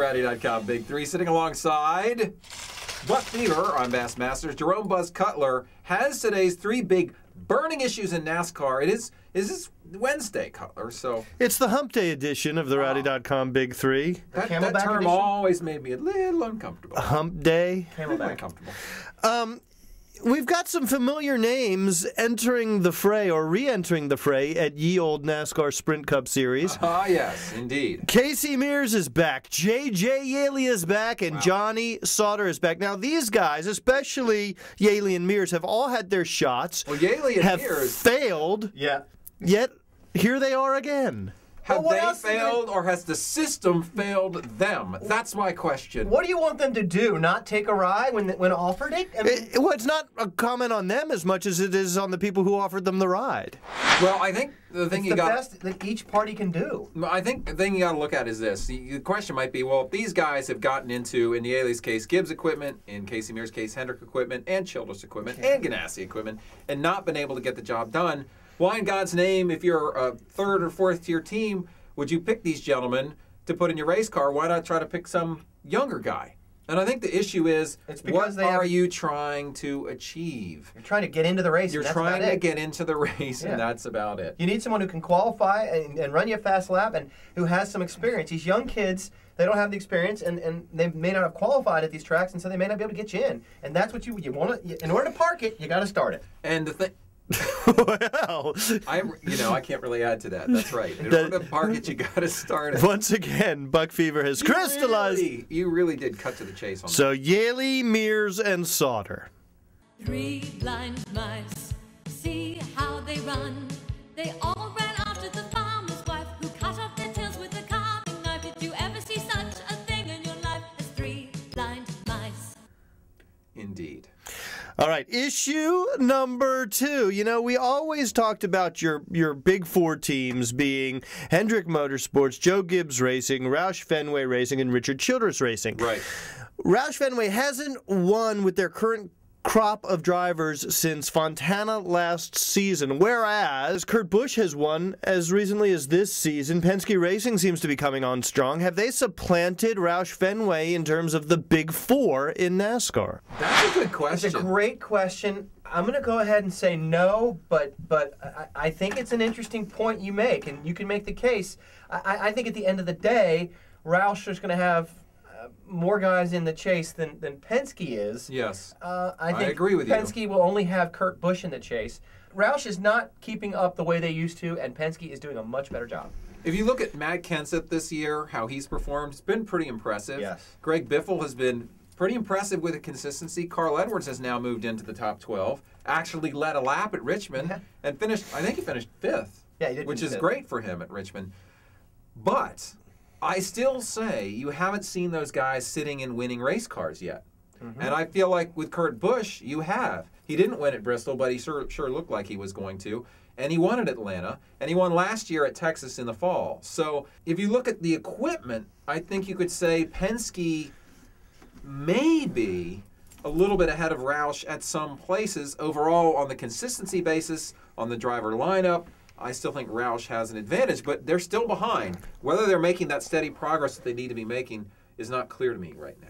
Rowdy.com Big Three, sitting alongside Buck Fever. I'm Bassmasters. Jerome Buzz Cutler has today's three big burning issues in NASCAR. Is this Wednesday, Cutler? So it's the Hump Day edition of the Rowdy.com Big Three. That term edition always made me a little uncomfortable. Hump Day. Camelback uncomfortable. We've got some familiar names entering the fray or re-entering the fray at Ye Olde NASCAR Sprint Cup Series. Yes, indeed. Casey Mears is back. J.J. Yeley is back, and Johnny Sauter is back. Now, these guys, especially Yeley and Mears, have all had their shots. Well, Yeley and have Mears failed. Yeah. Yet here they are again. Have they failed, or has the system failed them? That's my question. What do you want them to do? Not take a ride when offered it? I mean, Well, it's not a comment on them as much as it is on the people who offered them the ride. Well, I think the thing it's the best that each party can do. I think the thing you got to look at is this. The question might be, well, if these guys have gotten into, in Yeley's case, Gibbs equipment, in Casey Mears' case, Hendrick equipment, and Childress equipment, and Ganassi equipment, and not been able to get the job done, why in God's name, if you're a third or fourth tier team, would you pick these gentlemen to put in your race car? Why not try to pick some younger guy? And I think the issue is, what are you trying to achieve? You're trying to get into the race. You're trying to get into the race, and that's about it. You need someone who can qualify and run you a fast lap and who has some experience. These young kids, they don't have the experience, and they may not have qualified at these tracks, and so they may not be able to get you in. And that's what you want to. In order to park it, you got to start it. And the thing. Well, I can't really add to that. That's right. In order to park it, you got to start it. Once again, Buck Fever has crystallized. You really did cut to the chase on that. So Yeley, Mears, and Sauter. Three blind mice, see how they run. They all ran after the farmer's wife, who cut off their tails with a carving knife. Did you ever see such a thing in your life as three blind mice? Indeed. All right, issue number 2. You know, we always talked about your big four teams being Hendrick Motorsports, Joe Gibbs Racing, Roush Fenway Racing, and Richard Childress Racing. Right. Roush Fenway hasn't won with their current crop of drivers since Fontana last season, whereas Kurt Busch has won as recently as this season. Penske Racing seems to be coming on strong. Have they supplanted Roush Fenway in terms of the big four in NASCAR? That's a good question. It's a great question. I'm going to go ahead and say no, but I think it's an interesting point you make, and you can make the case. I think at the end of the day, Roush is going to have more guys in the chase than Penske is. Yes. I agree with you. Penske will only have Kurt Busch in the chase. Roush is not keeping up the way they used to, and Penske is doing a much better job. If you look at Matt Kenseth this year, how he's performed, it's been pretty impressive. Yes. Greg Biffle has been pretty impressive with the consistency. Carl Edwards has now moved into the top 12, actually led a lap at Richmond, and finished, I think he finished 5th. Yeah, he did. Which is great for him at Richmond. But I still say you haven't seen those guys sitting in winning race cars yet. And I feel like with Kurt Busch, you have. He didn't win at Bristol, but he sure looked like he was going to. And he won at Atlanta, and he won last year at Texas in the fall. So if you look at the equipment, I think you could say Penske may be a little bit ahead of Roush at some places. Overall, on the consistency basis, on the driver lineup, I still think Roush has an advantage, but they're still behind. Whether they're making that steady progress that they need to be making is not clear to me right now.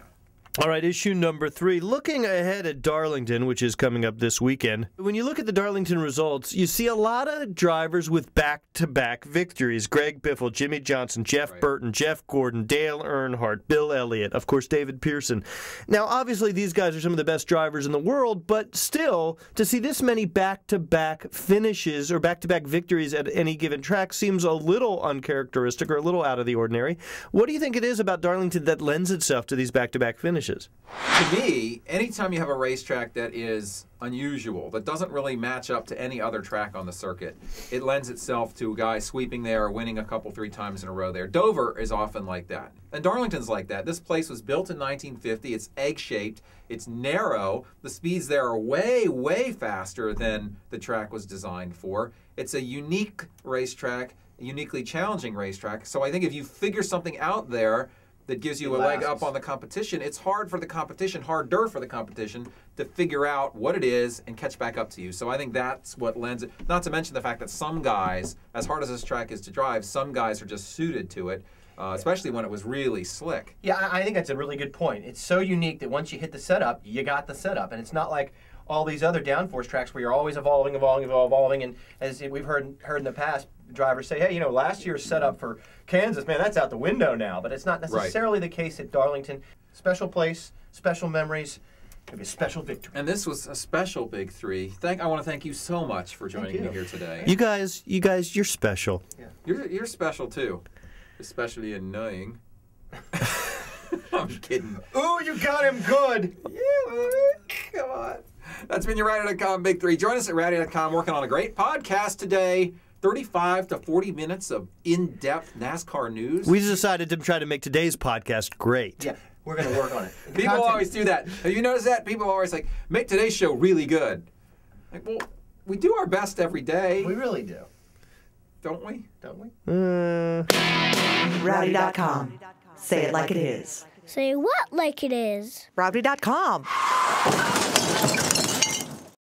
All right, issue number 3. Looking ahead at Darlington, which is coming up this weekend, when you look at the Darlington results, you see a lot of drivers with back-to-back victories. Greg Biffle, Jimmy Johnson, Jeff Burton, Jeff Gordon, Dale Earnhardt, Bill Elliott, of course, David Pearson. Now, obviously, these guys are some of the best drivers in the world, but still, to see this many back-to-back finishes or back-to-back victories at any given track seems a little uncharacteristic or a little out of the ordinary. What do you think it is about Darlington that lends itself to these back-to-back finishes? To me, anytime you have a racetrack that is unusual, that doesn't really match up to any other track on the circuit, it lends itself to a guy sweeping there or winning a couple, 3 times in a row there. Dover is often like that. And Darlington's like that. This place was built in 1950. It's egg-shaped. It's narrow. The speeds there are way, way faster than the track was designed for. It's a unique racetrack, a uniquely challenging racetrack. So I think if you figure something out there that gives you a leg up on the competition, it's harder for the competition to figure out what it is and catch back up to you. So I think that's what lends it. Not to mention the fact that some guys, as hard as this track is to drive, some guys are just suited to it. especially when it was really slick. Yeah, I think that's a really good point. It's so unique that once you hit the setup, you got the setup. And it's not like all these other downforce tracks where you're always evolving. And as we've heard in the past, drivers say, hey, last year's setup for Kansas, man, that's out the window now. But it's not necessarily the case at Darlington. Special place, special memories, maybe a special victory. And this was a special Big Three. I want to thank you so much for joining me here today. You guys, you're special. Yeah. You're special too, especially annoying. I'm kidding. Ooh, you got him good. Yeah, baby. Come on. That's been your Rowdy.com Big Three. Join us at Rowdy.com working on a great podcast today. 35 to 40 minutes of in-depth NASCAR news. We decided to try to make today's podcast great. Yeah, we're going to work on it. People always do that. Have you noticed that? People always like, make today's show really good. Like, well, we do our best every day. We really do. Don't we? Don't we? Rowdy.com. Say it like it is. Say what like it is? Rowdy.com.